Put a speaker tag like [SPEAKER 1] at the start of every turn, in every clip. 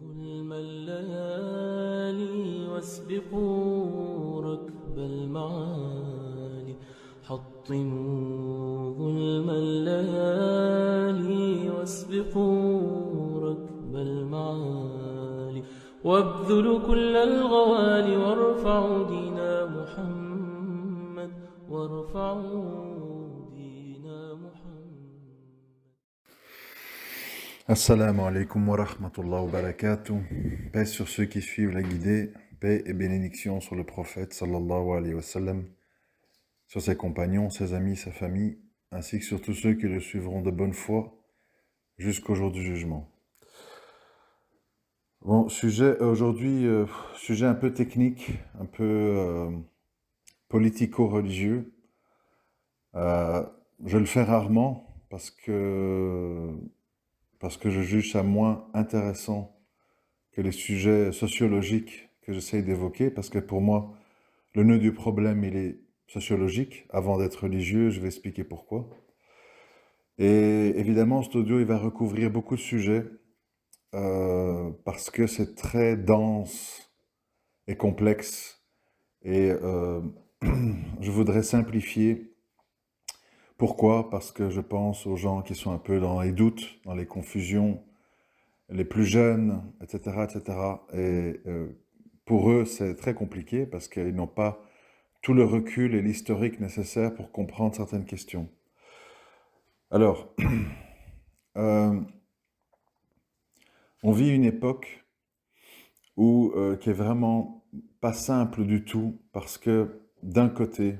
[SPEAKER 1] ظلم الليالي واسبقوا ركب المعالي. حطموا ظلم الليالي واسبقوا ركب المعالي. وابذلوا كل الغوالي وارفعوا دين محمد. وارفعوا دين محمد.
[SPEAKER 2] Assalamu alaikum wa rahmatullah wa barakatuh. Paix sur ceux qui suivent la guidée, paix et bénédiction sur le prophète sallallahu alayhi wa sallam, sur ses compagnons, ses amis, sa famille, ainsi que sur tous ceux qui le suivront de bonne foi jusqu'au jour du jugement. Bon, sujet aujourd'hui, sujet un peu technique, un peu politico-religieux. Je le fais rarement parce que je juge ça moins intéressant que les sujets sociologiques que j'essaye d'évoquer, parce que pour moi, le nœud du problème, il est sociologique. Avant d'être religieux, je vais expliquer pourquoi. Et évidemment, cet audio, il va recouvrir beaucoup de sujets, parce que c'est très dense et complexe. Et je voudrais simplifier. Pourquoi? Parce que je pense aux gens qui sont un peu dans les doutes, dans les confusions, les plus jeunes, etc., etc. Et pour eux, c'est très compliqué parce qu'ils n'ont pas tout le recul et l'historique nécessaire pour comprendre certaines questions. Alors, on vit une époque qui est vraiment pas simple du tout parce que d'un côté,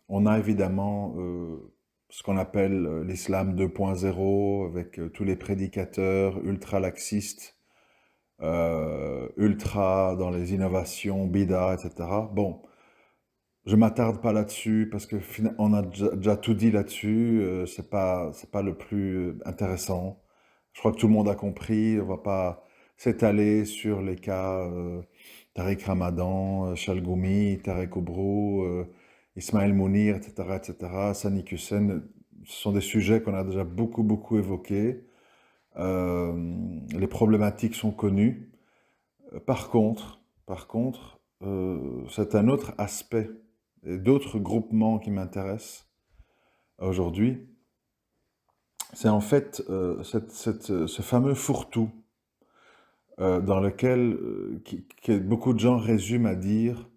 [SPEAKER 2] on a évidemment ce qu'on appelle l'islam 2.0 avec tous les prédicateurs ultra-laxistes, ultra dans les innovations, bida, etc. Bon, je m'attarde pas là-dessus parce que on a déjà tout dit là-dessus. C'est pas le plus intéressant. Je crois que tout le monde a compris. On va pas s'étaler sur les cas Tariq Ramadan, Chalgoumi, Tarek Obro, Ismaël Mounir, etc., etc., Sani Hussein. Ce sont des sujets qu'on a déjà beaucoup évoqués. Les problématiques sont connues. Par contre, c'est un autre aspect et d'autres groupements qui m'intéressent aujourd'hui. C'est en fait ce fameux fourre-tout dans lequel que beaucoup de gens résument à dire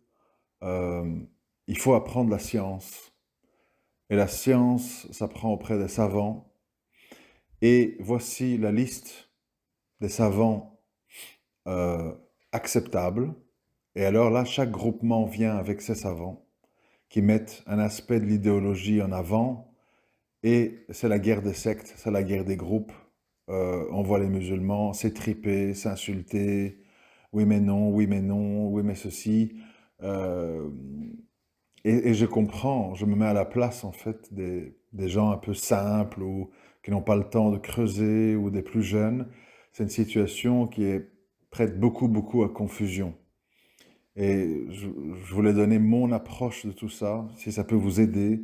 [SPEAKER 2] il faut apprendre la science. Et la science s'apprend auprès des savants. Et voici la liste des savants acceptables. Et alors là, chaque groupement vient avec ses savants qui mettent un aspect de l'idéologie en avant. Et c'est la guerre des sectes, c'est la guerre des groupes. On voit les musulmans s'étriper, s'insulter. Oui mais non, oui mais non, oui mais ceci. Et je comprends, je me mets à la place en fait des gens un peu simples ou qui n'ont pas le temps de creuser ou des plus jeunes. C'est une situation qui prête beaucoup à confusion. Et je voulais donner mon approche de tout ça. Si ça peut vous aider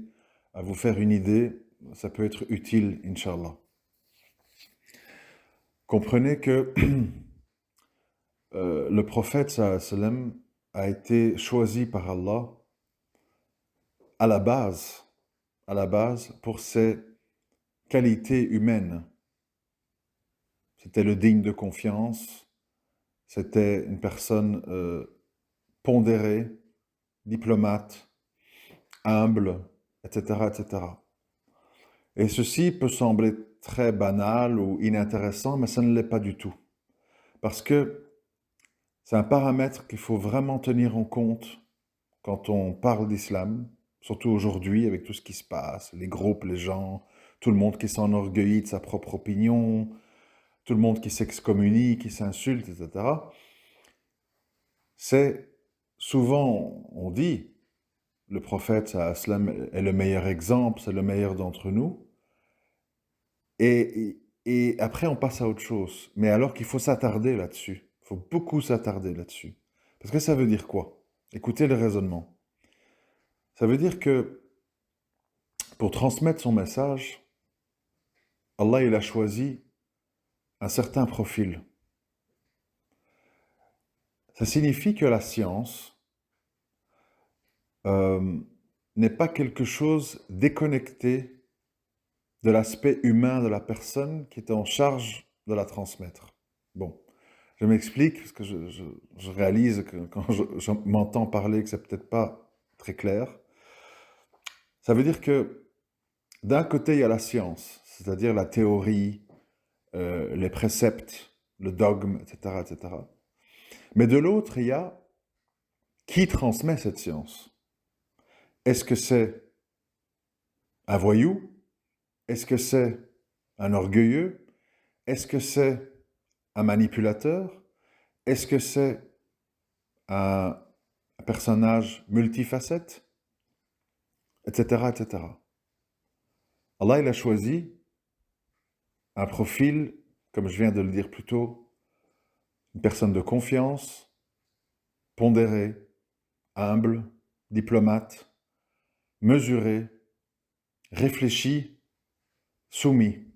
[SPEAKER 2] à vous faire une idée, ça peut être utile, Inch'Allah. Comprenez que le prophète sallallahu alayhi wa sallam a été choisi par Allah à la base pour ses qualités humaines. C'était le digne de confiance, c'était une personne pondérée, diplomate, humble, etc., etc. Et ceci peut sembler très banal ou inintéressant, mais ça ne l'est pas du tout. Parce que c'est un paramètre qu'il faut vraiment tenir en compte quand on parle d'islam, surtout aujourd'hui avec tout ce qui se passe, les groupes, les gens, tout le monde qui s'enorgueillit de sa propre opinion, tout le monde qui s'excommunie, qui s'insulte, etc. C'est souvent, on dit, le prophète sallallahu alayhi wa sallam est le meilleur exemple, c'est le meilleur d'entre nous. Et après, on passe à autre chose. Mais alors qu'il faut s'attarder là-dessus. Il faut beaucoup s'attarder là-dessus. Parce que ça veut dire quoi? Écoutez le raisonnement. Ça veut dire que pour transmettre son message, Allah il a choisi un certain profil. Ça signifie que la science n'est pas quelque chose déconnecté de l'aspect humain de la personne qui est en charge de la transmettre. Bon, je m'explique parce que je réalise que quand je m'entends parler que c'est peut-être pas très clair. Ça veut dire que d'un côté, il y a la science, c'est-à-dire la théorie, les préceptes, le dogme, etc., etc. Mais de l'autre, il y a qui transmet cette science. Est-ce que c'est un voyou? Est-ce que c'est un orgueilleux? Est-ce que c'est un manipulateur? Est-ce que c'est un personnage multifacette? Etc., etc. Allah, il a choisi un profil, comme je viens de le dire plus tôt, une personne de confiance, pondérée, humble, diplomate, mesuré, réfléchi, soumis.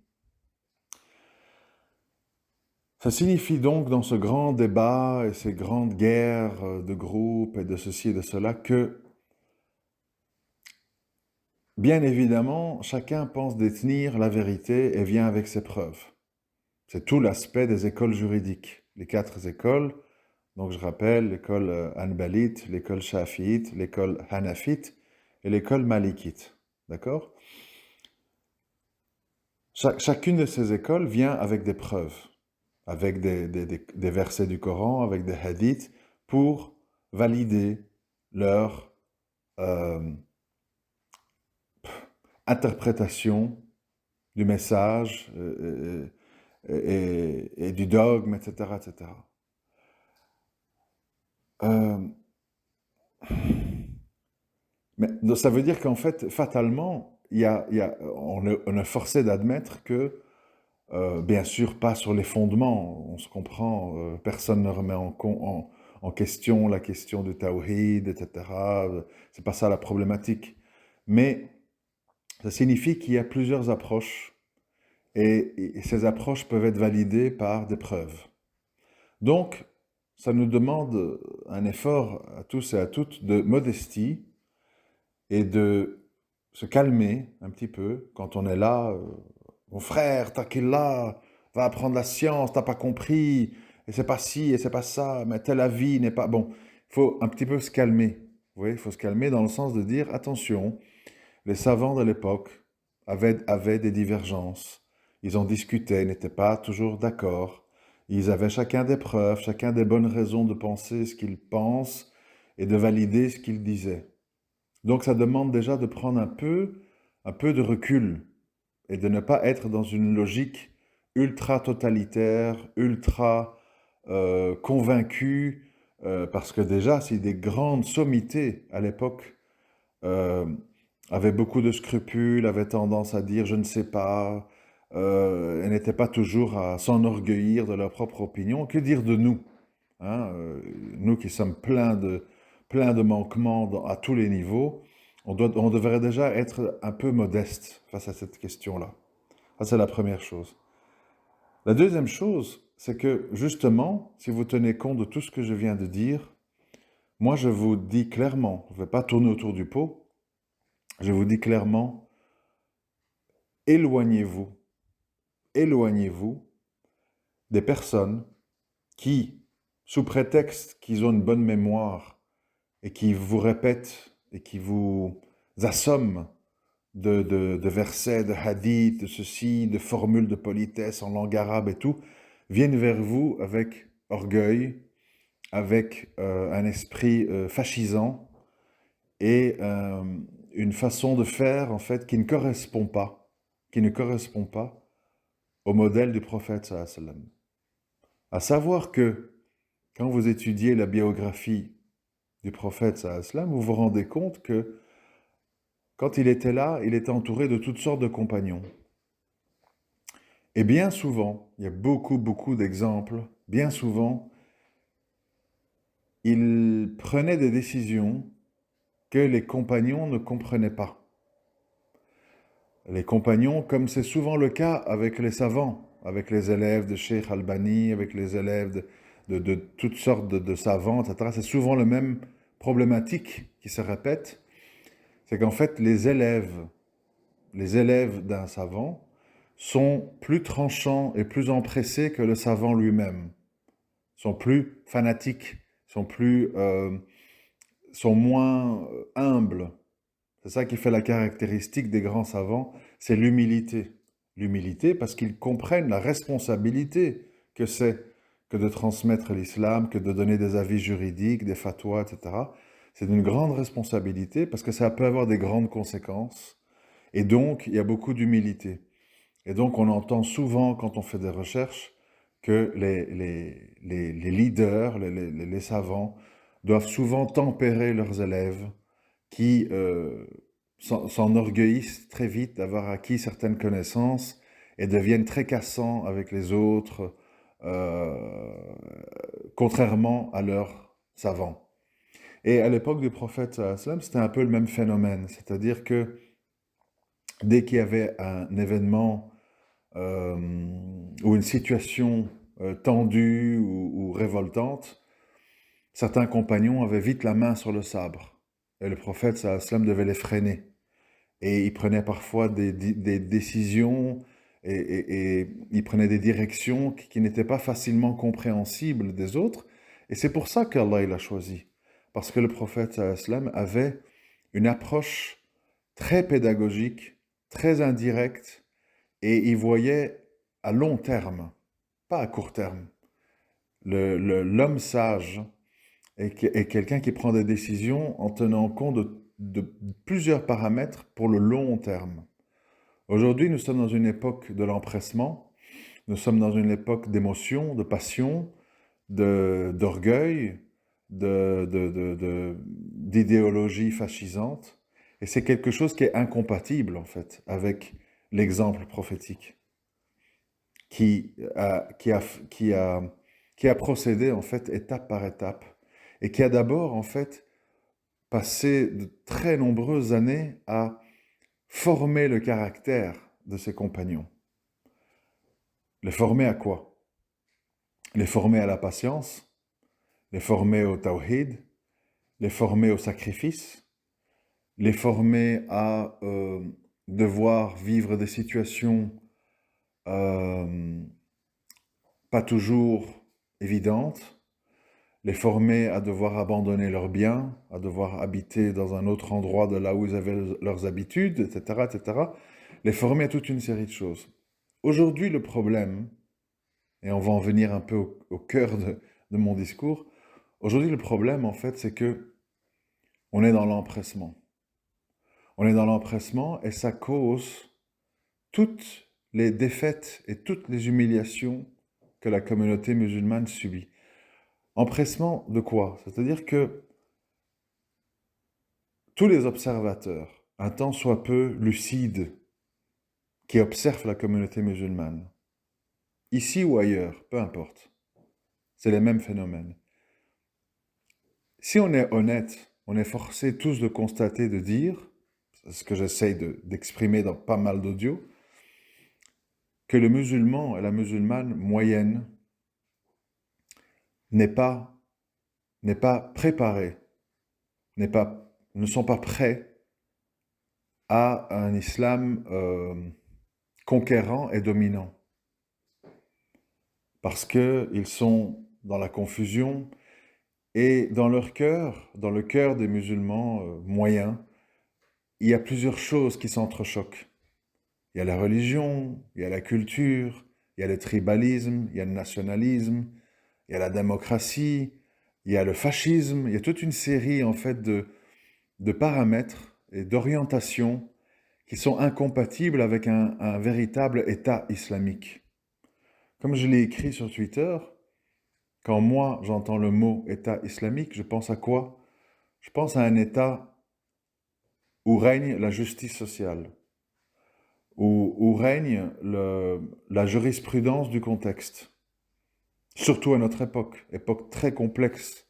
[SPEAKER 2] Ça signifie donc dans ce grand débat et ces grandes guerres de groupes et de ceci et de cela que, bien évidemment, chacun pense détenir la vérité et vient avec ses preuves. C'est tout l'aspect des écoles juridiques. Les 4 écoles, donc je rappelle, l'école Hanbalite, l'école Shafiite, l'école Hanafite et l'école Malikite. D'accord? Chacune de ces écoles vient avec des preuves, avec des versets du Coran, avec des hadiths, pour valider leur interprétation du message et du dogme, etc., etc. Mais ça veut dire qu'en fait, fatalement, on est forcé d'admettre que, bien sûr, pas sur les fondements, on se comprend, personne ne remet en question la question du tawhid, etc. C'est pas ça la problématique. Mais ça signifie qu'il y a plusieurs approches et ces approches peuvent être validées par des preuves. Donc, ça nous demande un effort à tous et à toutes de modestie et de se calmer un petit peu quand on est là. Mon frère, là, va apprendre la science, t'as pas compris, et c'est pas ci, et c'est pas ça, mais tel avis n'est pas... Bon, il faut un petit peu se calmer. Vous voyez, il faut se calmer dans le sens de dire, attention, les savants de l'époque avaient des divergences. Ils en discutaient, n'étaient pas toujours d'accord. Ils avaient chacun des preuves, chacun des bonnes raisons de penser ce qu'ils pensent et de valider ce qu'ils disaient. Donc ça demande déjà de prendre un peu de recul et de ne pas être dans une logique ultra totalitaire, ultra convaincue, parce que déjà, si des grandes sommités à l'époque euh, avaient beaucoup de scrupules, avaient tendance à dire je ne sais pas, et n'étaient pas toujours à s'enorgueillir de leur propre opinion, que dire de nous, hein, nous qui sommes pleins de manquements à tous les niveaux, on devrait déjà être un peu modeste face à cette question-là. Ça, c'est la première chose. La deuxième chose, c'est que justement, si vous tenez compte de tout ce que je viens de dire, moi je vous dis clairement, je ne vais pas tourner autour du pot, je vous dis clairement, éloignez-vous, éloignez-vous des personnes qui, sous prétexte qu'ils ont une bonne mémoire et qui vous répètent et qui vous assomment de versets, de hadiths, de ceci, de formules de politesse en langue arabe et tout, viennent vers vous avec orgueil, avec un esprit fascisant et une façon de faire en fait qui ne correspond pas au modèle du prophète sallallahu alayhi wa sallam. À savoir que quand vous étudiez la biographie du prophète sallallahu alayhi wa sallam, vous vous rendez compte que quand il était là, il était entouré de toutes sortes de compagnons. Et bien souvent, il y a beaucoup d'exemples, bien souvent, il prenait des décisions que les compagnons ne comprenaient pas. Les compagnons, comme c'est souvent le cas avec les savants, avec les élèves de Sheikh Albani, avec les élèves de toutes sortes de savants, etc., c'est souvent la même problématique qui se répète, c'est qu'en fait, les élèves d'un savant sont plus tranchants et plus empressés que le savant lui-même, sont plus fanatiques, sont moins humbles. C'est ça qui fait la caractéristique des grands savants, c'est l'humilité. L'humilité parce qu'ils comprennent la responsabilité que c'est que de transmettre l'islam, que de donner des avis juridiques, des fatwas, etc. C'est une grande responsabilité parce que ça peut avoir des grandes conséquences. Et donc, il y a beaucoup d'humilité. Et donc, on entend souvent, quand on fait des recherches, que les leaders, les savants, doivent souvent tempérer leurs élèves qui s'enorgueillissent très vite d'avoir acquis certaines connaissances et deviennent très cassants avec les autres, euh, contrairement à leurs savants. Et à l'époque du prophète sallallahu alayhi wa sallam, c'était un peu le même phénomène, c'est-à-dire que dès qu'il y avait un événement euh, ou une situation tendue ou révoltante, certains compagnons avaient vite la main sur le sabre. Et le prophète sallallahu alayhi wa sallam devait les freiner. Et il prenait parfois des décisions et il prenait des directions qui n'étaient pas facilement compréhensibles des autres. Et c'est pour ça qu'Allah il a choisi. Parce que le prophète sallallahu alayhi wa sallam avait une approche très pédagogique, très indirecte, et il voyait à long terme, pas à court terme. L'homme sage est quelqu'un qui prend des décisions en tenant compte de plusieurs paramètres pour le long terme. Aujourd'hui, nous sommes dans une époque de l'empressement, nous sommes dans une époque d'émotion, de passion, d'orgueil, d'idéologie fascisante. Et c'est quelque chose qui est incompatible, en fait, avec l'exemple prophétique, qui a procédé, en fait, étape par étape, et qui a d'abord, en fait, passé de très nombreuses années à former le caractère de ses compagnons. Les former à quoi? Les former à la patience, les former au tawhid, les former au sacrifice, les former à devoir vivre des situations pas toujours évidentes, les former à devoir abandonner leurs biens, à devoir habiter dans un autre endroit de là où ils avaient leurs habitudes, etc., etc. Les former à toute une série de choses. Aujourd'hui, le problème, et on va en venir un peu au cœur de mon discours, aujourd'hui, le problème, en fait, c'est que on est dans l'empressement. On est dans l'empressement et ça cause toutes les défaites et toutes les humiliations que la communauté musulmane subit. Empressement de quoi? C'est-à-dire que tous les observateurs, un tant soit peu lucides, qui observent la communauté musulmane, ici ou ailleurs, peu importe, c'est les mêmes phénomènes. Si on est honnête, on est forcé tous de constater, de dire, c'est ce que j'essaye d'exprimer dans pas mal d'audios, que le musulman et la musulmane moyenne n'est pas préparé, ne sont pas prêts à un islam conquérant et dominant. Parce qu'ils sont dans la confusion et dans leur cœur, dans le cœur des musulmans moyens, il y a plusieurs choses qui s'entrechoquent. Il y a la religion, il y a la culture, il y a le tribalisme, il y a le nationalisme, il y a la démocratie, il y a le fascisme, il y a toute une série en fait de paramètres et d'orientations qui sont incompatibles avec un véritable État islamique. Comme je l'ai écrit sur Twitter, quand moi j'entends le mot État islamique, je pense à quoi? Je pense à un État où règne la justice sociale, où règne la jurisprudence du contexte. Surtout à notre époque très complexe,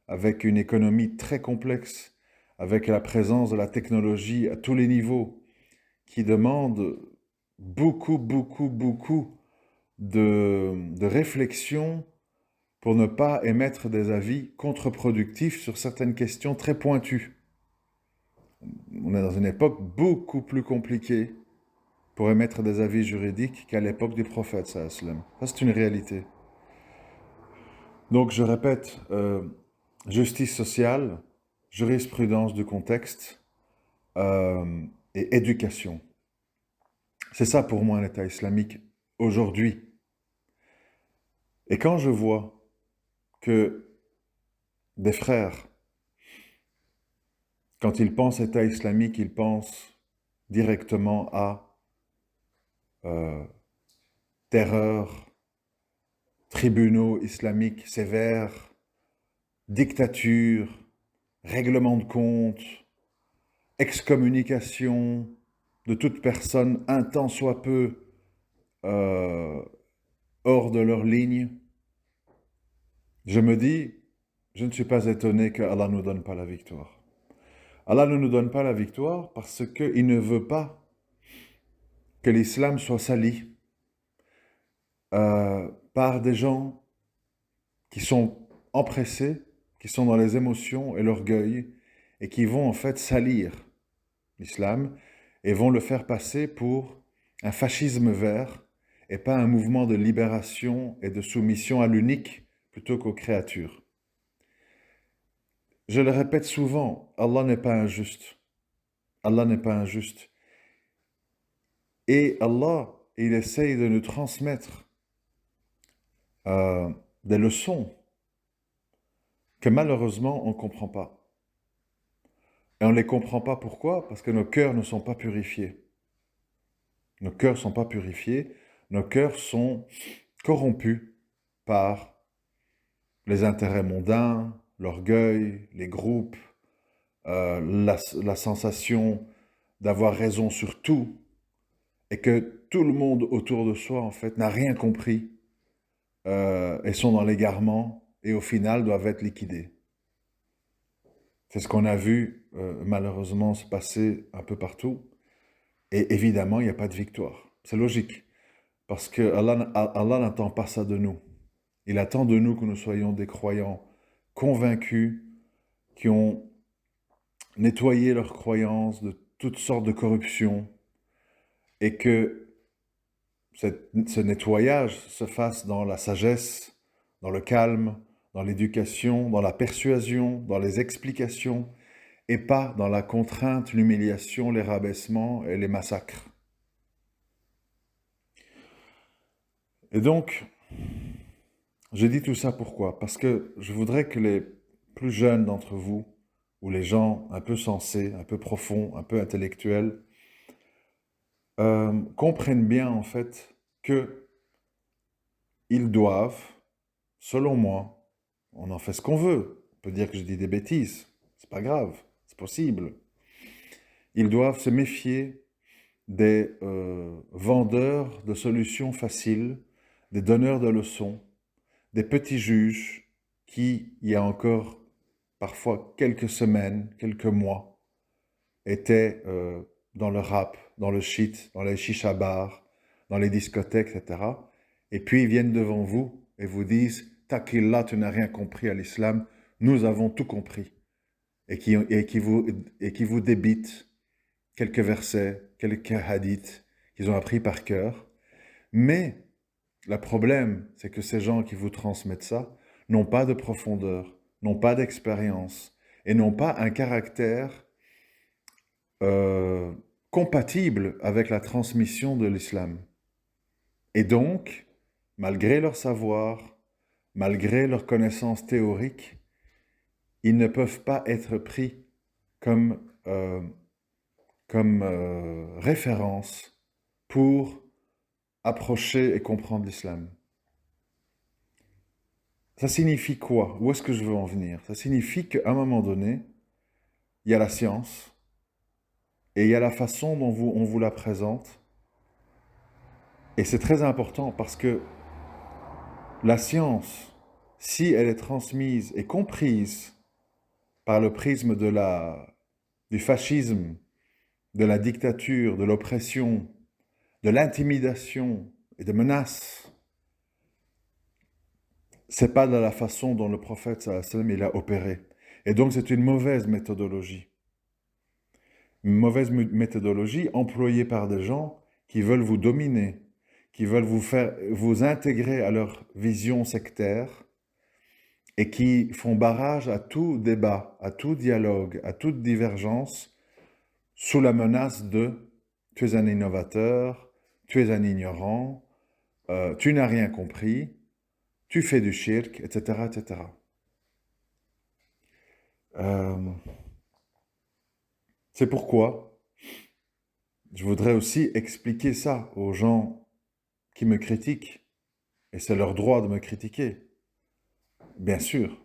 [SPEAKER 2] avec une économie très complexe, avec la présence de la technologie à tous les niveaux, qui demande beaucoup de réflexion pour ne pas émettre des avis contre-productifs sur certaines questions très pointues. On est dans une époque beaucoup plus compliquée pour émettre des avis juridiques qu'à l'époque du prophète, sallallahu alayhi wa sallam. Ça, c'est une réalité. Donc, je répète, justice sociale, jurisprudence du contexte et éducation. C'est ça pour moi l'État islamique aujourd'hui. Et quand je vois que des frères, quand ils pensent État islamique, ils pensent directement à terreur, tribunaux islamiques sévères, dictature, règlement de compte, excommunication de toute personne un tant soit peu hors de leur ligne. Je me dis, je ne suis pas étonné que Allah ne nous donne pas la victoire. Allah ne nous donne pas la victoire parce qu'il ne veut pas que l'islam soit sali par des gens qui sont empressés, qui sont dans les émotions et l'orgueil, et qui vont en fait salir l'islam et vont le faire passer pour un fascisme vert et pas un mouvement de libération et de soumission à l'unique plutôt qu'aux créatures. Je le répète souvent, Allah n'est pas injuste. Allah n'est pas injuste. Et Allah, il essaye de nous transmettre des leçons que malheureusement on ne comprend pas. Et on ne les comprend pas pourquoi? Parce que nos cœurs ne sont pas purifiés. Nos cœurs ne sont pas purifiés, nos cœurs sont corrompus par les intérêts mondains, l'orgueil, les groupes, la sensation d'avoir raison sur tout, et que tout le monde autour de soi, en fait, n'a rien compris, et sont dans l'égarement, et au final doivent être liquidés. C'est ce qu'on a vu, malheureusement, se passer un peu partout. Et évidemment, il n'y a pas de victoire. C'est logique. Parce que Allah n'attend pas ça de nous. Il attend de nous que nous soyons des croyants convaincus, qui ont nettoyé leurs croyances de toutes sortes de corruptions, et que ce nettoyage se fasse dans la sagesse, dans le calme, dans l'éducation, dans la persuasion, dans les explications, et pas dans la contrainte, l'humiliation, les rabaissements et les massacres. Et donc, j'ai dit tout ça pourquoi? Parce que je voudrais que les plus jeunes d'entre vous, ou les gens un peu sensés, un peu profonds, un peu intellectuels, comprennent bien en fait que ils doivent, selon moi, on en fait ce qu'on veut, on peut dire que je dis des bêtises, c'est pas grave, c'est possible, ils doivent se méfier des vendeurs de solutions faciles, des donneurs de leçons, des petits juges qui, il y a encore parfois quelques semaines, quelques mois, étaient dans le rap, dans le shit, dans les chicha bars, dans les discothèques, etc. Et puis ils viennent devant vous et vous disent « Takillah, tu n'as rien compris à l'islam, nous avons tout compris. » Et qui vous débitent quelques versets, quelques hadiths qu'ils ont appris par cœur. Mais le problème, c'est que ces gens qui vous transmettent ça n'ont pas de profondeur, n'ont pas d'expérience et n'ont pas un caractère compatible avec la transmission de l'islam. Et donc, malgré leur savoir, malgré leur connaissance théorique, ils ne peuvent pas être pris comme référence pour approcher et comprendre l'islam. Ça signifie quoi? Où est-ce que je veux en venir? Ça signifie qu'à un moment donné, il y a la science et il y a la façon dont on vous la présente. Et c'est très important parce que la science, si elle est transmise et comprise par le prisme du fascisme, de la dictature, de l'oppression, de l'intimidation et des menaces, c'est pas de la façon dont le prophète sallallahu alayhi wa sallam, il a opéré. Et donc c'est une mauvaise méthodologie. Une mauvaise méthodologie employée par des gens qui veulent vous dominer, qui veulent vous intégrer à leur vision sectaire et qui font barrage à tout débat, à tout dialogue, à toute divergence sous la menace de « tu es un innovateur, tu es un ignorant, tu n'as rien compris, tu fais du shirk, etc. etc. » C'est pourquoi je voudrais aussi expliquer ça aux gens qui me critiquent, et c'est leur droit de me critiquer, bien sûr.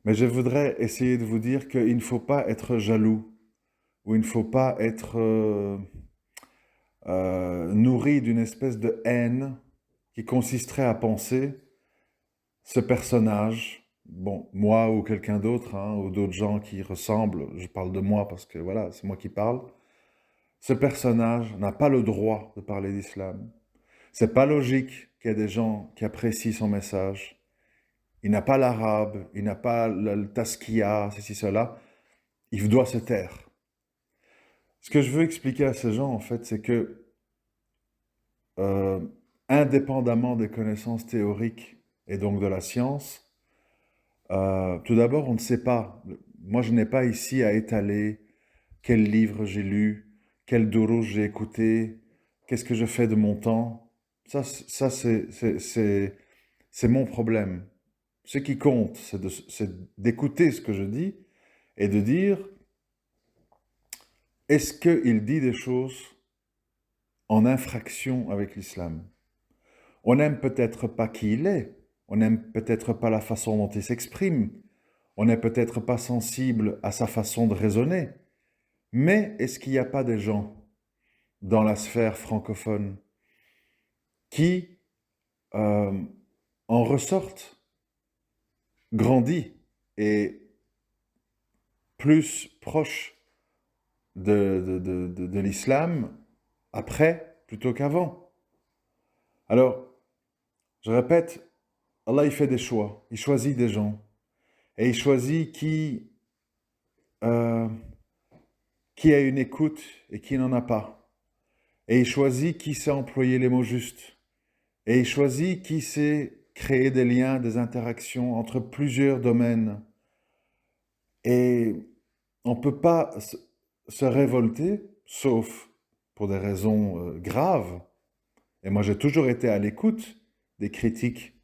[SPEAKER 2] Mais je voudrais essayer de vous dire qu'il ne faut pas être jaloux, ou il ne faut pas être nourri d'une espèce de haine qui consisterait à penser ce personnage, bon, moi ou quelqu'un d'autre, hein, ou d'autres gens qui ressemblent, je parle de moi parce que voilà, c'est moi qui parle, ce personnage n'a pas le droit de parler d'islam. C'est pas logique qu'il y ait des gens qui apprécient son message. Il n'a pas l'arabe, il n'a pas le taskiya, ceci, cela. Il doit se taire. Ce que je veux expliquer à ces gens, en fait, c'est que, indépendamment des connaissances théoriques et donc de la science, tout d'abord, on ne sait pas. Moi, je n'ai pas ici à étaler quel livre j'ai lu, quel douro j'ai écouté, qu'est-ce que je fais de mon temps. Ça c'est mon problème. Ce qui compte, c'est d'écouter ce que je dis et de dire, est-ce qu'il dit des choses en infraction avec l'islam? On n'aime peut-être pas qui il est, on n'aime peut-être pas la façon dont il s'exprime, on n'est peut-être pas sensible à sa façon de raisonner, mais est-ce qu'il n'y a pas des gens dans la sphère francophone qui en ressortent grandis et plus proches de l'islam après plutôt qu'avant? Alors, je répète, Allah il fait des choix, il choisit des gens et il choisit qui a une écoute et qui n'en a pas. Et il choisit qui sait employer les mots justes. Et il choisit qui sait créer des liens, des interactions entre plusieurs domaines. Et on ne peut pas se révolter, sauf pour des raisons graves. Et moi, j'ai toujours été à l'écoute des critiques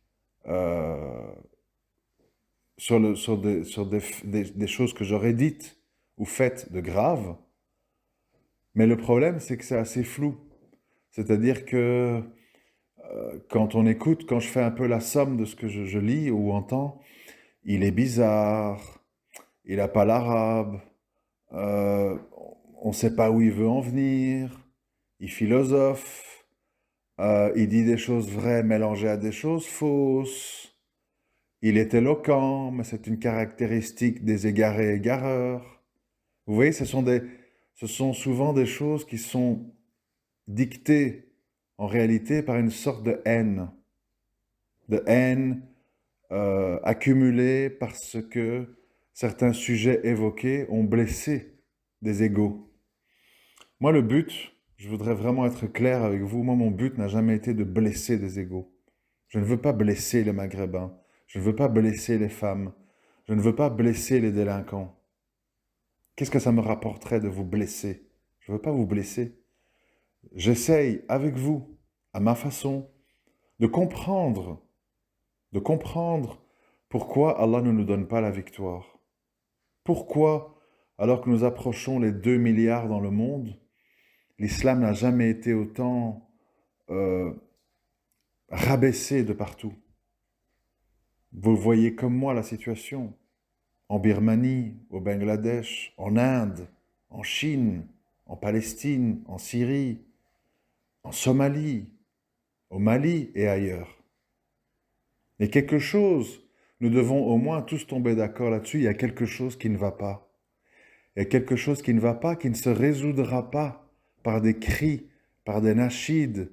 [SPEAKER 2] sur des choses que j'aurais dites ou faites de graves. Mais le problème, c'est que c'est assez flou. C'est-à-dire que quand on écoute, quand je fais un peu la somme de ce que je lis ou entends, il est bizarre, il n'a pas l'arabe, on ne sait pas où il veut en venir, il philosophe, il dit des choses vraies mélangées à des choses fausses, il est éloquent, mais c'est une caractéristique des égarés égareurs. Vous voyez, ce sont souvent des choses qui sont dictées en réalité par une sorte de haine accumulée parce que certains sujets évoqués ont blessé des égos. Moi, le but, je voudrais vraiment être clair avec vous, moi, mon but n'a jamais été de blesser des égos. Je ne veux pas blesser les Maghrébins, je ne veux pas blesser les femmes, je ne veux pas blesser les délinquants. Qu'est-ce que ça me rapporterait de vous blesser? Je ne veux pas vous blesser. J'essaye avec vous, à ma façon, de comprendre pourquoi Allah ne nous donne pas la victoire. Pourquoi, alors que nous approchons les 2 milliards dans le monde, l'islam n'a jamais été autant rabaissé de partout. Vous voyez comme moi la situation en Birmanie, au Bangladesh, en Inde, en Chine, en Palestine, en Syrie, en Somalie, au Mali et ailleurs. Et quelque chose, nous devons au moins tous tomber d'accord là-dessus, il y a quelque chose qui ne va pas. Il y a quelque chose qui ne va pas, qui ne se résoudra pas par des cris, par des nashids,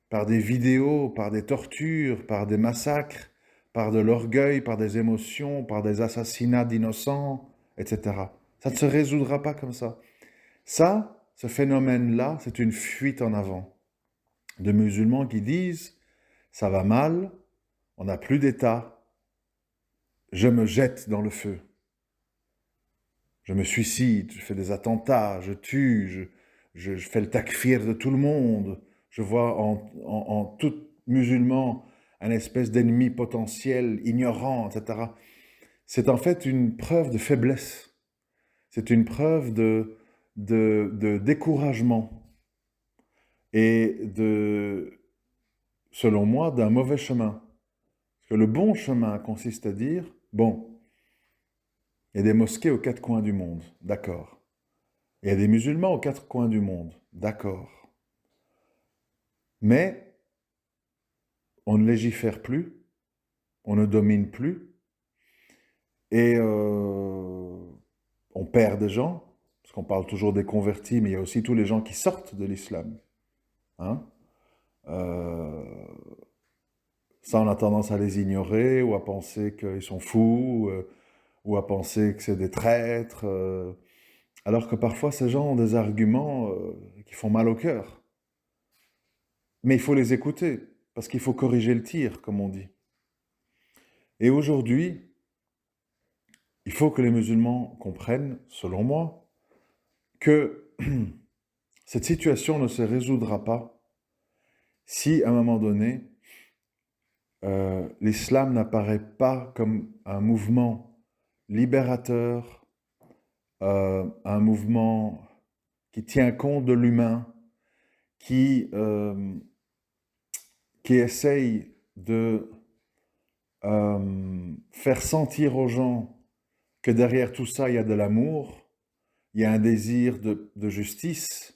[SPEAKER 2] par des vidéos, par des tortures, par des massacres, par de l'orgueil, par des émotions, par des assassinats d'innocents, etc. Ça ne se résoudra pas comme ça. Ça, ce phénomène-là, c'est une fuite en avant de musulmans qui disent « ça va mal, on n'a plus d'État, je me jette dans le feu. Je me suicide, je fais des attentats, je tue, je fais le takfir de tout le monde. Je vois en tout musulman un espèce d'ennemi potentiel, ignorant, etc. » C'est en fait une preuve de faiblesse. C'est une preuve de découragement et selon moi, d'un mauvais chemin. Parce que le bon chemin consiste à dire, bon, il y a des mosquées aux quatre coins du monde, d'accord. Il y a des musulmans aux quatre coins du monde, d'accord. Mais on ne légifère plus, on ne domine plus, et on perd des gens, parce qu'on parle toujours des convertis, mais il y a aussi tous les gens qui sortent de l'islam. Hein? Ça, on a tendance à les ignorer, ou à penser qu'ils sont fous, ou à penser que c'est des traîtres, alors que parfois ces gens ont des arguments qui font mal au cœur. Mais il faut les écouter, parce qu'il faut corriger le tir, comme on dit. Et aujourd'hui, il faut que les musulmans comprennent, selon moi, que cette situation ne se résoudra pas si, à un moment donné, l'islam n'apparaît pas comme un mouvement libérateur, un mouvement qui tient compte de l'humain, qui essaye de faire sentir aux gens que derrière tout ça, il y a de l'amour, il y a un désir de justice.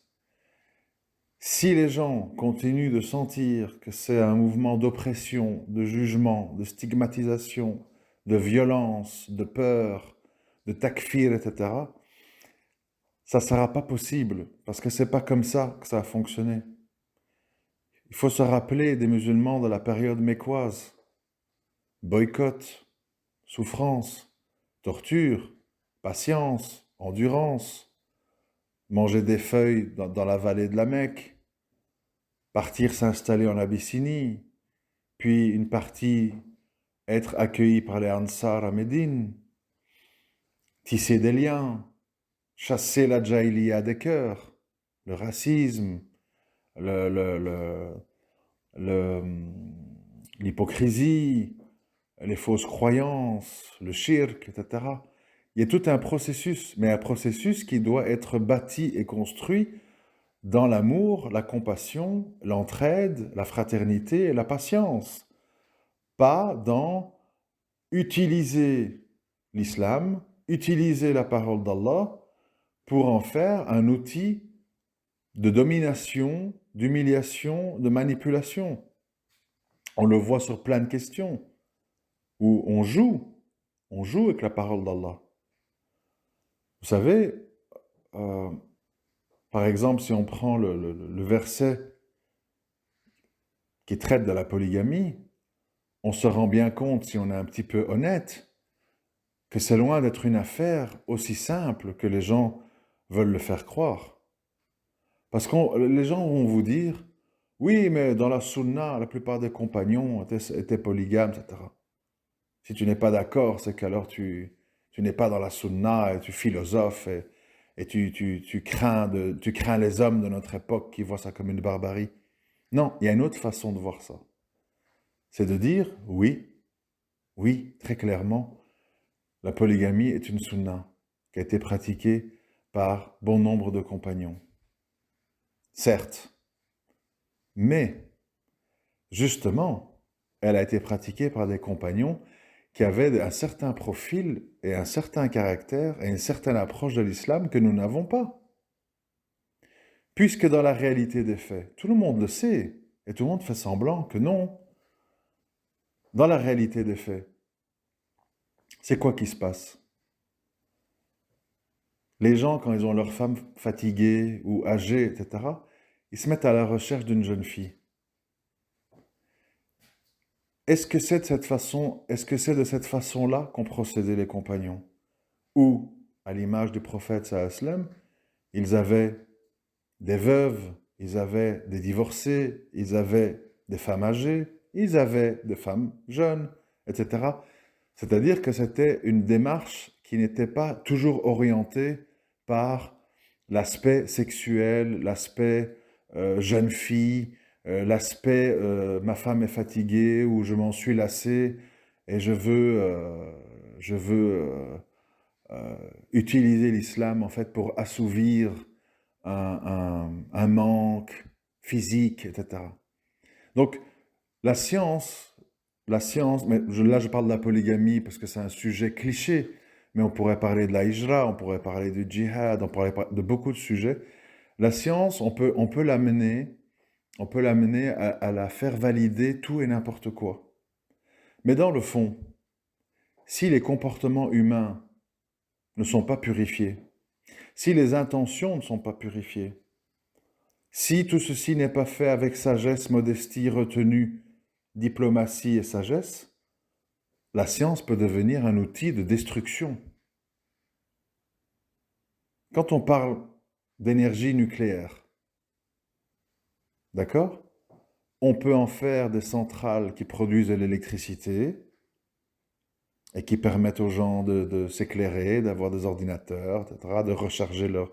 [SPEAKER 2] Si les gens continuent de sentir que c'est un mouvement d'oppression, de jugement, de stigmatisation, de violence, de peur, de takfir, etc., ça ne sera pas possible, parce que ce n'est pas comme ça que ça a fonctionné. Il faut se rappeler des musulmans de la période mécoise. Boycott, souffrance, torture, patience, endurance, manger des feuilles dans la vallée de la Mecque, partir s'installer en Abyssinie, puis une partie être accueillie par les Ansar à Médine, tisser des liens, chasser la Jahiliya des cœurs, le racisme, l'hypocrisie, les fausses croyances, le shirk, etc. Il y a tout un processus, mais un processus qui doit être bâti et construit dans l'amour, la compassion, l'entraide, la fraternité et la patience. Pas dans utiliser l'islam, utiliser la parole d'Allah pour en faire un outil de domination, d'humiliation, de manipulation. On le voit sur plein de questions où on joue avec la parole d'Allah. Vous savez, par exemple, si on prend le verset qui traite de la polygamie, on se rend bien compte, si on est un petit peu honnête, que c'est loin d'être une affaire aussi simple que les gens veulent le faire croire. Parce que les gens vont vous dire, oui, mais dans la sunna, la plupart des compagnons étaient polygames, etc. Si tu n'es pas d'accord, c'est qu'alors tu n'es pas dans la sunna et tu philosophes et tu crains les hommes de notre époque qui voient ça comme une barbarie. Non, il y a une autre façon de voir ça. C'est de dire, oui, très clairement, la polygamie est une sunna qui a été pratiquée par bon nombre de compagnons. Certes, mais justement, elle a été pratiquée par des compagnons qui avaient un certain profil et un certain caractère et une certaine approche de l'islam que nous n'avons pas. Puisque dans la réalité des faits, tout le monde le sait, et tout le monde fait semblant que non. Dans la réalité des faits, c'est quoi qui se passe? Les gens, quand ils ont leur femme fatiguée ou âgée, etc., ils se mettent à la recherche d'une jeune fille. Est-ce que c'est de cette façon, est-ce que c'est de cette façon-là qu'ont procédé les compagnons? Ou, à l'image du prophète sallallahu alayhi wa sallam, ils avaient des veuves, ils avaient des divorcés, ils avaient des femmes âgées, ils avaient des femmes jeunes, etc. C'est-à-dire que c'était une démarche qui n'était pas toujours orientée par l'aspect sexuel, l'aspect jeune fille, l'aspect ma femme est fatiguée ou je m'en suis lassé et je veux utiliser l'islam en fait pour assouvir un manque physique, etc. Donc la science, mais là je parle de la polygamie parce que c'est un sujet cliché, mais on pourrait parler de la hijra, on pourrait parler du djihad, on pourrait parler de beaucoup de sujets. La science, on peut l'amener à la faire valider tout et n'importe quoi. Mais dans le fond, si les comportements humains ne sont pas purifiés, si les intentions ne sont pas purifiées, si tout ceci n'est pas fait avec sagesse, modestie, retenue, diplomatie et sagesse, la science peut devenir un outil de destruction. Quand on parle d'énergie nucléaire, d'accord? On peut en faire des centrales qui produisent de l'électricité et qui permettent aux gens de s'éclairer, d'avoir des ordinateurs, etc., de recharger leurs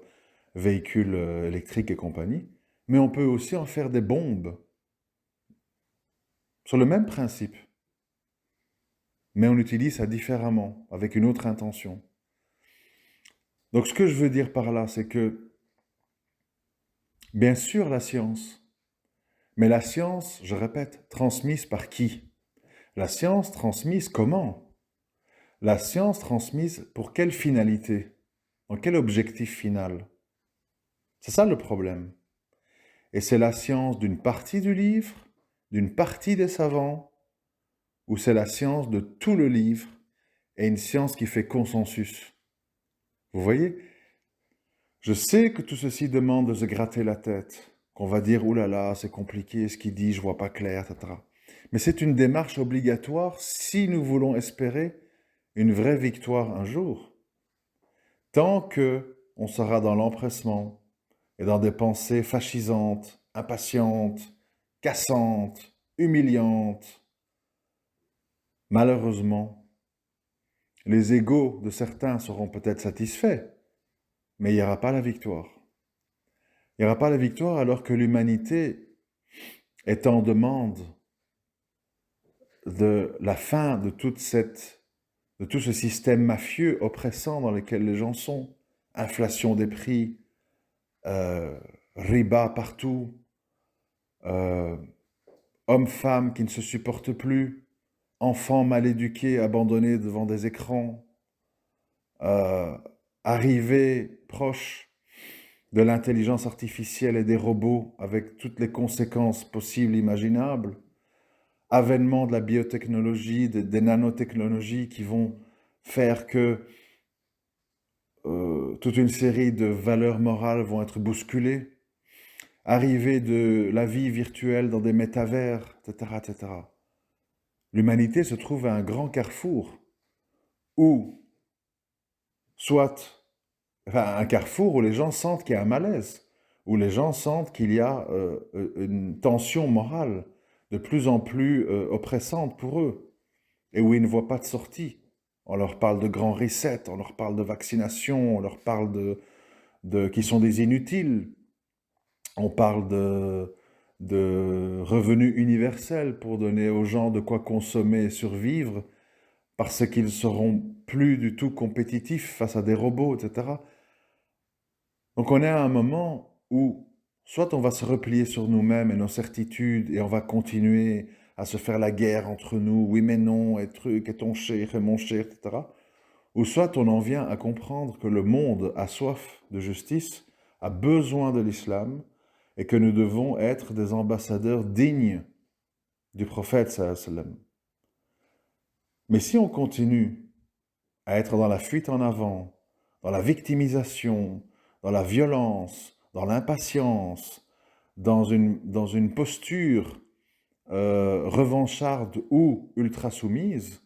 [SPEAKER 2] véhicules électriques et compagnie. Mais on peut aussi en faire des bombes, sur le même principe. Mais on utilise ça différemment, avec une autre intention. Donc ce que je veux dire par là, c'est que, bien sûr, la science, mais la science, je répète, transmise par qui? La science transmise comment? La science transmise pour quelle finalité? Dans quel objectif final? C'est ça le problème. Et c'est la science d'une partie du livre, d'une partie des savants, ou c'est la science de tout le livre et une science qui fait consensus. Vous voyez? Je sais que tout ceci demande de se gratter la tête, qu'on va dire « Ouh là là, c'est compliqué, ce qu'il dit, je vois pas clair, etc. » Mais c'est une démarche obligatoire si nous voulons espérer une vraie victoire un jour. Tant que on sera dans l'empressement et dans des pensées fascisantes, impatientes, cassantes, humiliantes, malheureusement, les égos de certains seront peut-être satisfaits, mais il n'y aura pas la victoire. Il n'y aura pas la victoire alors que l'humanité est en demande de la fin de tout ce système mafieux oppressant dans lequel les gens sont. Inflation des prix, riba partout, hommes-femmes qui ne se supportent plus, enfants mal éduqués, abandonnés devant des écrans, arrivée proche de l'intelligence artificielle et des robots avec toutes les conséquences possibles, imaginables, avènement de la biotechnologie, des nanotechnologies qui vont faire que toute une série de valeurs morales vont être bousculées, arrivée de la vie virtuelle dans des métavers, etc., etc. L'humanité se trouve à un grand carrefour où, un carrefour où les gens sentent qu'il y a un malaise, où les gens sentent qu'il y a une tension morale de plus en plus oppressante pour eux, et où ils ne voient pas de sortie. On leur parle de grands resets, on leur parle de vaccination, on leur parle qui sont des inutiles. On parle de revenus universels pour donner aux gens de quoi consommer et survivre, parce qu'ils seront plus du tout compétitifs face à des robots, etc. Donc on est à un moment où soit on va se replier sur nous-mêmes et nos certitudes et on va continuer à se faire la guerre entre nous, oui mais non, et truc, et ton cher, et mon cher, etc. Ou soit on en vient à comprendre que le monde a soif de justice, a besoin de l'islam, et que nous devons être des ambassadeurs dignes du prophète sallallahu alayhi wa sallam. Mais si on continue à être dans la fuite en avant, dans la victimisation, dans la violence, dans l'impatience, dans une posture revancharde ou ultra soumise,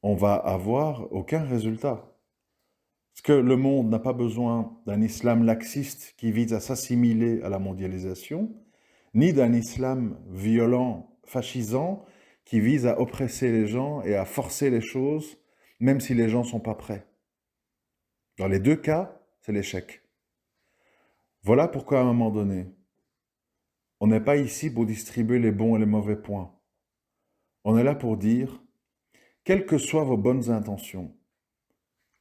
[SPEAKER 2] on va avoir aucun résultat. Parce que le monde n'a pas besoin d'un islam laxiste qui vise à s'assimiler à la mondialisation, ni d'un islam violent, fascisant, qui vise à oppresser les gens et à forcer les choses, même si les gens ne sont pas prêts. Dans les deux cas, c'est l'échec. Voilà pourquoi à un moment donné, on n'est pas ici pour distribuer les bons et les mauvais points. On est là pour dire, quelles que soient vos bonnes intentions,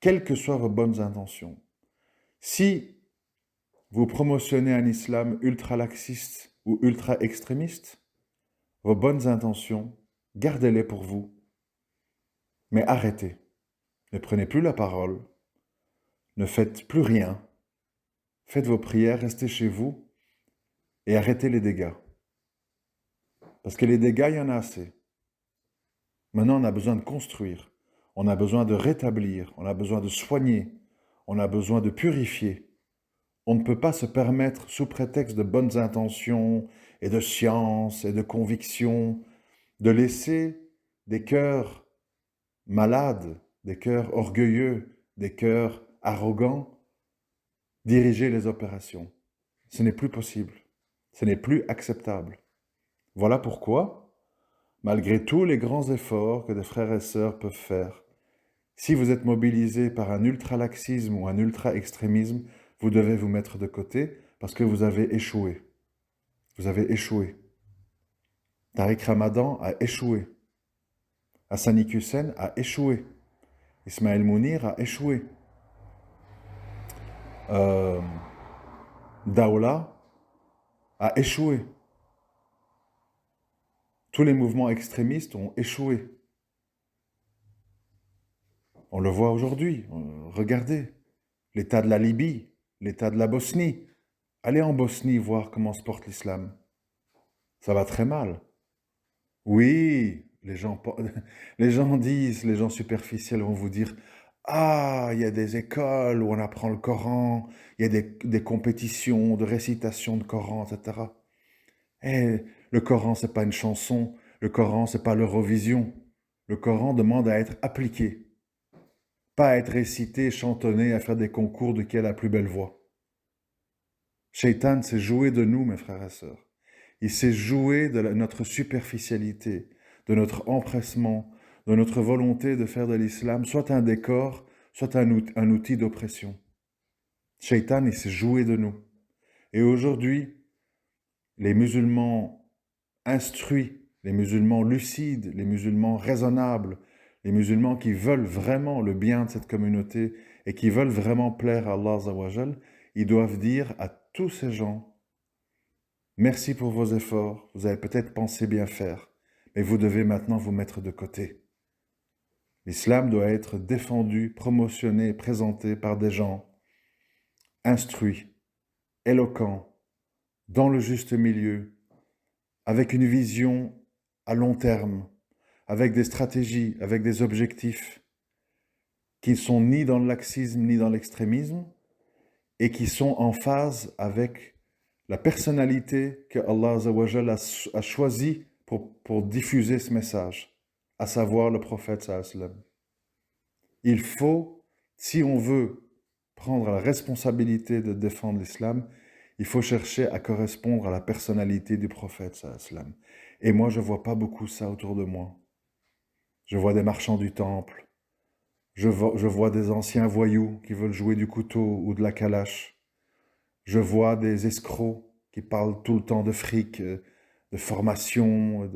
[SPEAKER 2] quelles que soient vos bonnes intentions, si vous promotionnez un islam ultra-laxiste ou ultra-extrémiste, vos bonnes intentions, gardez-les pour vous. Mais arrêtez. Ne prenez plus la parole. Ne faites plus rien. Faites vos prières, restez chez vous et arrêtez les dégâts. Parce que les dégâts, il y en a assez. Maintenant, on a besoin de construire. On a besoin de rétablir. On a besoin de soigner. On a besoin de purifier. On ne peut pas se permettre, sous prétexte de bonnes intentions et de science et de conviction, de laisser des cœurs malades, des cœurs orgueilleux, des cœurs arrogants diriger les opérations. Ce n'est plus possible. Ce n'est plus acceptable. Voilà pourquoi, malgré tous les grands efforts que des frères et sœurs peuvent faire, si vous êtes mobilisé par un ultra-laxisme ou un ultra-extrémisme, vous devez vous mettre de côté parce que vous avez échoué. Vous avez échoué. Tariq Ramadan a échoué. Hassani Hussein a échoué. Ismaël Mounir a échoué. Daoula a échoué. Tous les mouvements extrémistes ont échoué. On le voit aujourd'hui. Regardez. L'état de la Libye, l'état de la Bosnie. Allez en Bosnie voir comment se porte l'islam. Ça va très mal. Oui, les gens disent, les gens superficiels vont vous dire, ah, il y a des écoles où on apprend le Coran, il y a des compétitions de récitation de Coran, etc. Eh, le Coran, c'est pas une chanson, le Coran, c'est pas l'Eurovision. Le Coran demande à être appliqué, pas à être récité, chantonné, à faire des concours de qui a la plus belle voix. Shaitan s'est joué de nous, mes frères et sœurs. Il s'est joué de notre superficialité, de notre empressement, de notre volonté de faire de l'islam soit un décor, soit un outil d'oppression. Shaitan, il s'est joué de nous. Et aujourd'hui, les musulmans instruits, les musulmans lucides, les musulmans raisonnables, les musulmans qui veulent vraiment le bien de cette communauté et qui veulent vraiment plaire à Allah Azawajal, ils doivent dire à tous ces gens, merci pour vos efforts, vous avez peut-être pensé bien faire, mais vous devez maintenant vous mettre de côté. L'islam doit être défendu, promotionné, présenté par des gens instruits, éloquents, dans le juste milieu, avec une vision à long terme, avec des stratégies, avec des objectifs qui ne sont ni dans le laxisme ni dans l'extrémisme et qui sont en phase avec la personnalité que Allah Azawajal a choisie pour diffuser ce message, à savoir le prophète sallallahu alayhi wa sallam. Il faut, si on veut prendre la responsabilité de défendre l'islam, il faut chercher à correspondre à la personnalité du prophète sallallahu alayhi wa sallam. Et moi, je ne vois pas beaucoup ça autour de moi. Je vois des marchands du temple, je vois des anciens voyous qui veulent jouer du couteau ou de la calache. Je vois des escrocs qui parlent tout le temps de fric, de formation,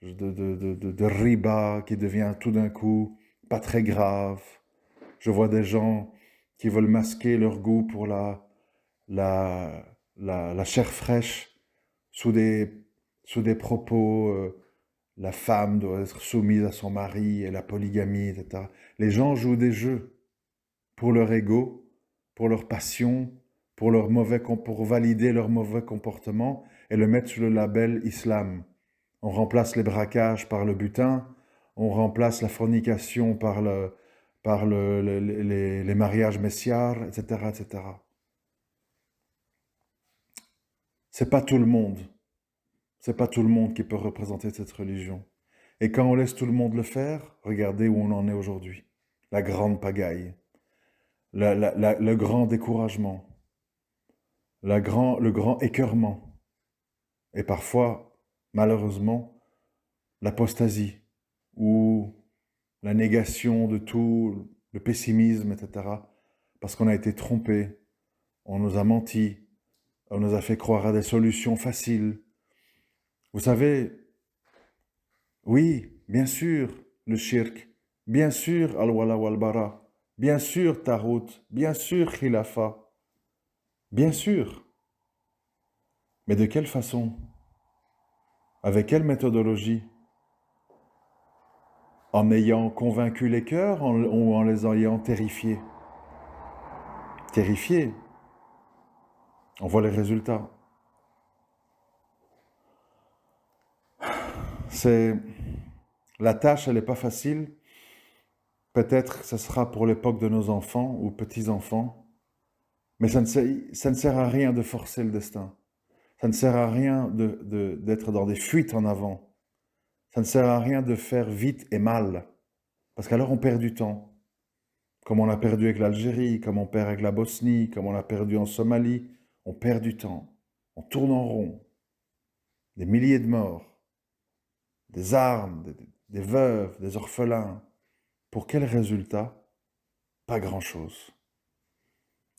[SPEAKER 2] de riba qui devient tout d'un coup pas très grave. Je vois des gens qui veulent masquer leur goût pour la chair fraîche sous des propos la femme doit être soumise à son mari et la polygamie, etc. Les gens jouent des jeux pour leur ego, pour leur passion, pour valider leur mauvais comportement et le mettre sous le label islam. On remplace les braquages par le butin, on remplace la fornication par les mariages messiars, etc., etc. C'est pas tout le monde. C'est pas tout le monde qui peut représenter cette religion. Et quand on laisse tout le monde le faire, regardez où on en est aujourd'hui. La grande pagaille, le grand découragement, le grand écœurement. Et parfois, malheureusement, l'apostasie ou la négation de tout, le pessimisme, etc. Parce qu'on a été trompé, on nous a menti, on nous a fait croire à des solutions faciles. Vous savez, oui, bien sûr, le shirk, bien sûr, al-wala wal-bara, bien sûr, tarot, bien sûr, khilafa, bien sûr. Mais de quelle façon? Avec quelle méthodologie? En ayant convaincu les cœurs ou en les ayant terrifiés? Terrifiés, on voit les résultats. La tâche, elle n'est pas facile. Peut-être que ce sera pour l'époque de nos enfants ou petits-enfants. Mais ça ne sert à rien de forcer le destin. Ça ne sert à rien d'être dans des fuites en avant. Ça ne sert à rien de faire vite et mal. Parce qu'alors on perd du temps. Comme on a perdu avec l'Algérie, comme on perd avec la Bosnie, comme on a perdu en Somalie. On perd du temps. On tourne en rond. Des milliers de morts. Des armes, des veuves, des orphelins. Pour quel résultat? Pas grand-chose.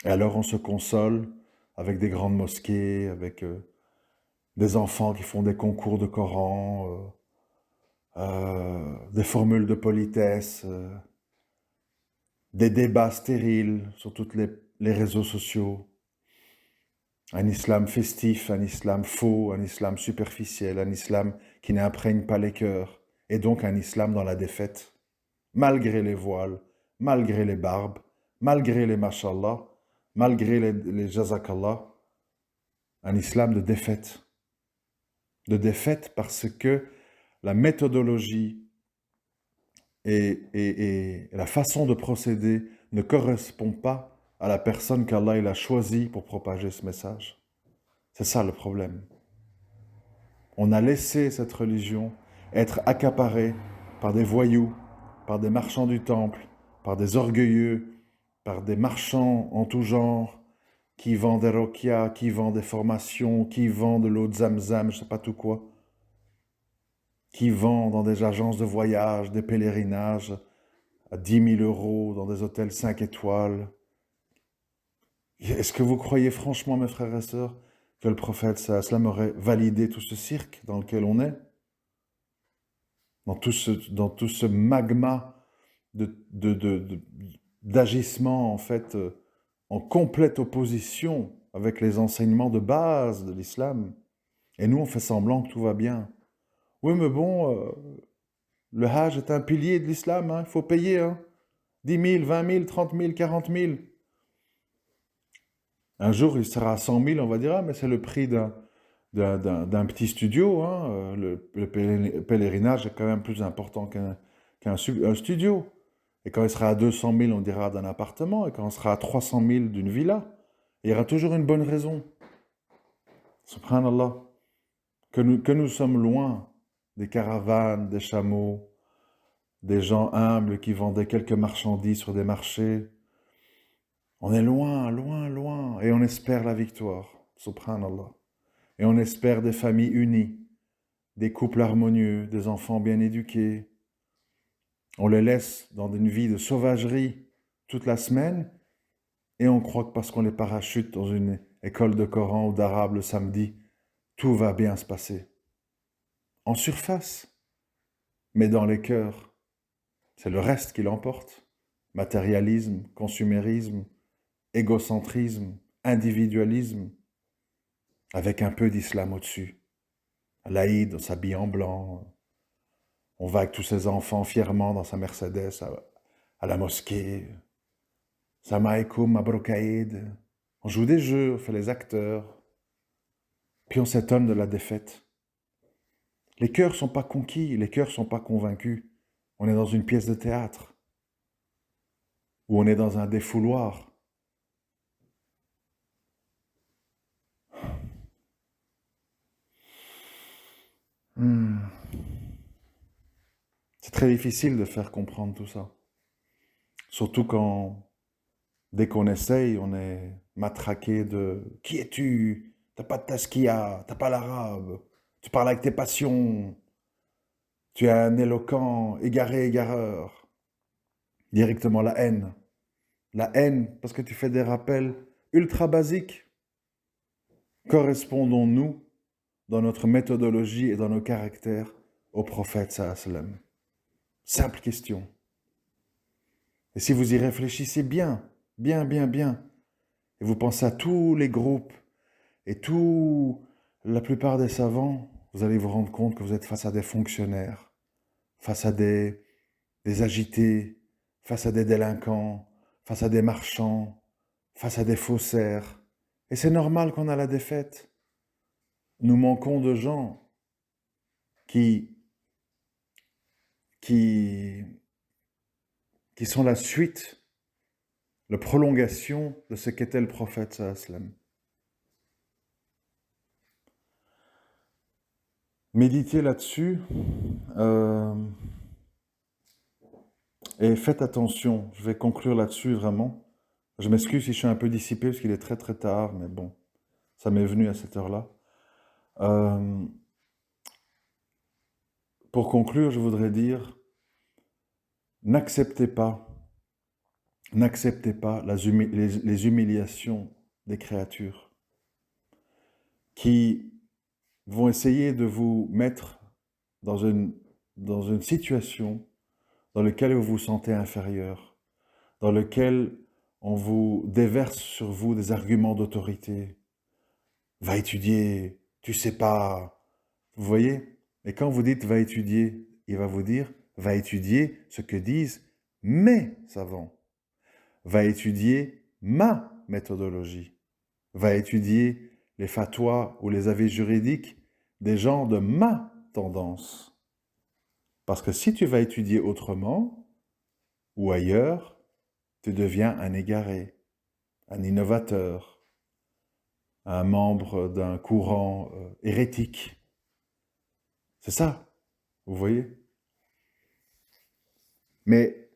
[SPEAKER 2] Et alors on se console avec des grandes mosquées, avec des enfants qui font des concours de Coran, des formules de politesse, des débats stériles sur tous les réseaux sociaux, un islam festif, un islam faux, un islam superficiel, un islam qui n'imprègne pas les cœurs, et donc un islam dans la défaite, malgré les voiles, malgré les barbes, malgré les mashallah, malgré les jazakallah, un islam de défaite. De défaite parce que la méthodologie et la façon de procéder ne correspond pas à la personne qu'Allah il a choisie pour propager ce message. C'est ça le problème. On a laissé cette religion être accaparée par des voyous, par des marchands du temple, par des orgueilleux, par des marchands en tout genre, qui vendent des roquias, qui vendent des formations, qui vendent de l'eau de zamzam, je ne sais pas tout quoi, qui vendent dans des agences de voyage, des pèlerinages à 10 000 € dans des hôtels 5 étoiles. Est-ce que vous croyez franchement, mes frères et sœurs, que le prophète sallam aurait validé tout ce cirque dans lequel on est? Dans tout ce magma d'agissement, en fait, en complète opposition avec les enseignements de base de l'islam. Et nous, on fait semblant que tout va bien. Oui, mais bon, le Hajj est un pilier de l'islam, hein, il faut payer. Hein. 10 000, 20 000, 30 000, 40 000. Un jour, il sera à 100 000, on va dire, ah, mais c'est le prix d'un petit studio. Hein. Le pèlerinage est quand même plus important qu'un studio. Et quand il sera à 200 000, on dira d'un appartement. Et quand on sera à 300 000 d'une villa, il y aura toujours une bonne raison. Subhanallah. Que nous sommes loin des caravanes, des chameaux, des gens humbles qui vendaient quelques marchandises sur des marchés. On est loin, loin, loin. Et on espère la victoire. Subhanallah. Et on espère des familles unies, des couples harmonieux, des enfants bien éduqués. On les laisse dans une vie de sauvagerie toute la semaine et on croit que parce qu'on les parachute dans une école de Coran ou d'arabe le samedi, tout va bien se passer. En surface, mais dans les cœurs, c'est le reste qui l'emporte. Matérialisme, consumérisme, égocentrisme, individualisme, avec un peu d'islam au-dessus. L'Aïd, on s'habille en blanc, on va avec tous ses enfants fièrement dans sa Mercedes à la mosquée. Salam alaikum, Mabrouk Aïd. On joue des jeux, on fait les acteurs. Puis on s'étonne de la défaite. Les cœurs ne sont pas conquis, les cœurs ne sont pas convaincus. On est dans une pièce de théâtre. Ou on est dans un défouloir. Hmm. C'est très difficile de faire comprendre tout ça. Surtout quand, dès qu'on essaye, on est matraqué de «Qui es-tu? T'as pas de taskia, t'as pas l'arabe, tu parles avec tes passions, tu es un éloquent, égaré, égareur». Directement la haine. La haine parce que tu fais des rappels ultra basiques. Correspondons-nous, dans notre méthodologie et dans nos caractères, au prophète sallallahu alayhi wa sallam? Simple question. Et si vous y réfléchissez bien, bien, bien, bien, et vous pensez à tous les groupes et la plupart des savants, vous allez vous rendre compte que vous êtes face à des fonctionnaires, face à des agités, face à des délinquants, face à des marchands, face à des faussaires. Et c'est normal qu'on a la défaite. Nous manquons de gens qui, qui, qui sont la suite, la prolongation de ce qu'était le prophète sallallahu alayhi wa sallam. Méditez là-dessus et faites attention. Je vais conclure là-dessus vraiment. Je m'excuse si je suis un peu dissipé parce qu'il est très très tard, mais bon, ça m'est venu à cette heure-là. Pour conclure, je voudrais dire, n'acceptez pas les humiliations des créatures qui vont essayer de vous mettre dans une situation dans laquelle vous vous sentez inférieur, dans laquelle on vous déverse sur vous des arguments d'autorité. Va étudier, tu sais pas. Vous voyez? Et quand vous dites va étudier, il va vous dire va étudier ce que disent mes savants. Va étudier ma méthodologie. Va étudier les fatwas ou les avis juridiques des gens de ma tendance. Parce que si tu vas étudier autrement ou ailleurs, tu deviens un égaré, un innovateur, un membre d'un courant hérétique. C'est ça, vous voyez? Mais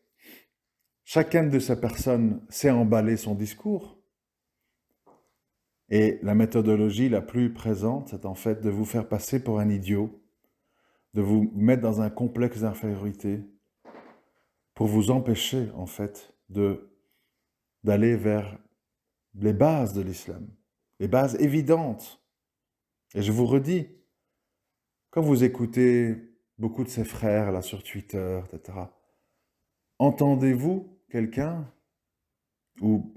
[SPEAKER 2] chacune de ces personnes sait emballer son discours. Et la méthodologie la plus présente, c'est en fait de vous faire passer pour un idiot, de vous mettre dans un complexe d'infériorité, pour vous empêcher, en fait, d'aller vers les bases de l'islam, les bases évidentes. Et je vous redis, quand vous écoutez beaucoup de ces frères là sur Twitter, etc., entendez-vous quelqu'un ou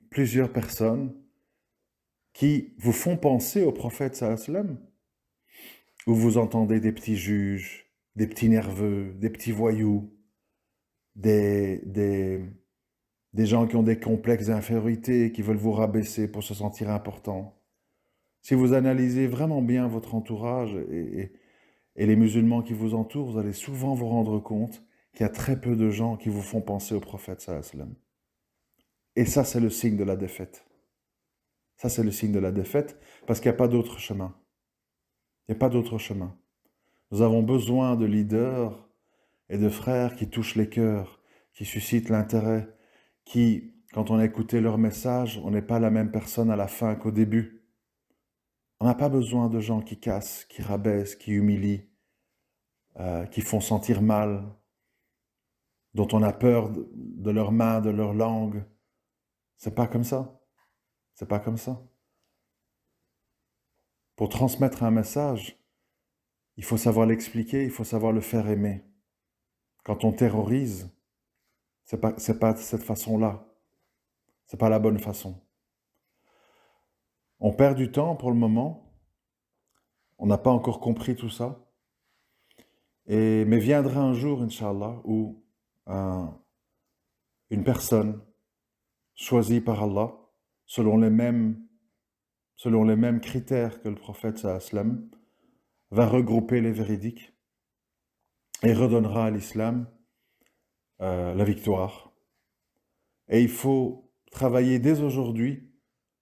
[SPEAKER 2] plusieurs personnes qui vous font penser au prophète sallallahu alayhi wa sallam? Ou vous entendez des petits juges, des petits nerveux, des petits voyous, des, des, des gens qui ont des complexes d'infériorité, qui veulent vous rabaisser pour se sentir important. Si vous analysez vraiment bien votre entourage et les musulmans qui vous entourent, vous allez souvent vous rendre compte qu'il y a très peu de gens qui vous font penser au prophète sallallahu alayhi wa sallam. Et ça, c'est le signe de la défaite. Ça, c'est le signe de la défaite, parce qu'il n'y a pas d'autre chemin. Il n'y a pas d'autre chemin. Nous avons besoin de leaders et de frères qui touchent les cœurs, qui suscitent l'intérêt, qui, quand on a écouté leur message, on n'est pas la même personne à la fin qu'au début. On n'a pas besoin de gens qui cassent, qui rabaissent, qui humilient, qui font sentir mal, dont on a peur de leurs mains, de leur langue. C'est pas comme ça. C'est pas comme ça. Pour transmettre un message, il faut savoir l'expliquer, il faut savoir le faire aimer. Quand on terrorise, c'est pas de cette façon-là. C'est pas la bonne façon. On perd du temps pour le moment. On n'a pas encore compris tout ça. Mais viendra un jour, Inch'Allah, où une personne choisie par Allah, selon les mêmes critères que le prophète sallallahu alayhi wa sallam, va regrouper les véridiques et redonnera à l'islam la victoire. Et il faut travailler dès aujourd'hui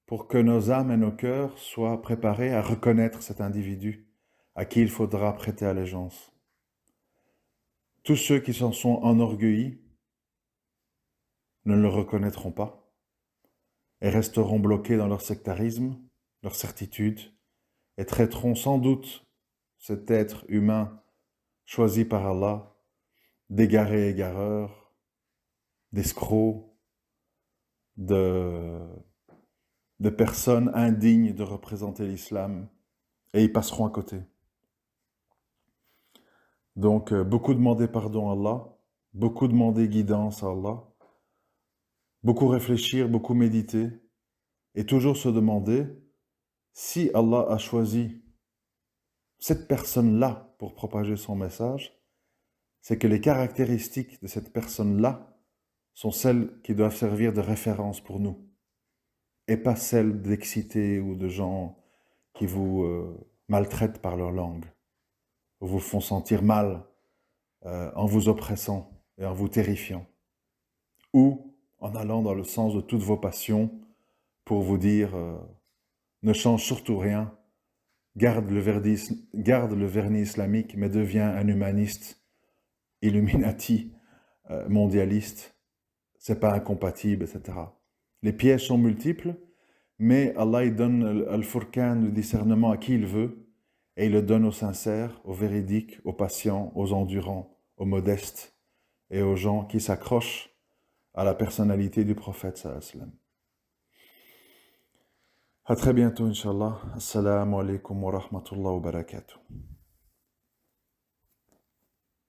[SPEAKER 2] pour que nos âmes et nos cœurs soient préparés à reconnaître cet individu, à qui il faudra prêter allégeance. Tous ceux qui s'en sont enorgueillis ne le reconnaîtront pas et resteront bloqués dans leur sectarisme, leur certitude, et traiteront sans doute cet être humain choisi par Allah d'égaré égareur, d'escrocs, de personnes indignes de représenter l'islam, et ils passeront à côté. Donc, beaucoup demander pardon à Allah, beaucoup demander guidance à Allah, beaucoup réfléchir, beaucoup méditer, et toujours se demander si Allah a choisi cette personne-là pour propager son message, c'est que les caractéristiques de cette personne-là sont celles qui doivent servir de référence pour nous, et pas celles d'excités ou de gens qui vous maltraitent par leur langue, ou vous font sentir mal en vous oppressant et en vous terrifiant, ou en allant dans le sens de toutes vos passions pour vous dire ne change surtout rien, garde le vernis islamique, mais deviens un humaniste, Illuminati, mondialiste, c'est pas incompatible, etc. Les pièges sont multiples, mais Allah il donne al-Furqan, le discernement à qui il veut, et il le donne aux sincères, aux véridiques, aux patients, aux endurants, aux modestes, et aux gens qui s'accrochent à la personnalité du prophète sallallahu alayhi wa sallam. À très bientôt, Inch'Allah. Assalamu alaikum wa rahmatullahi wa barakatuh.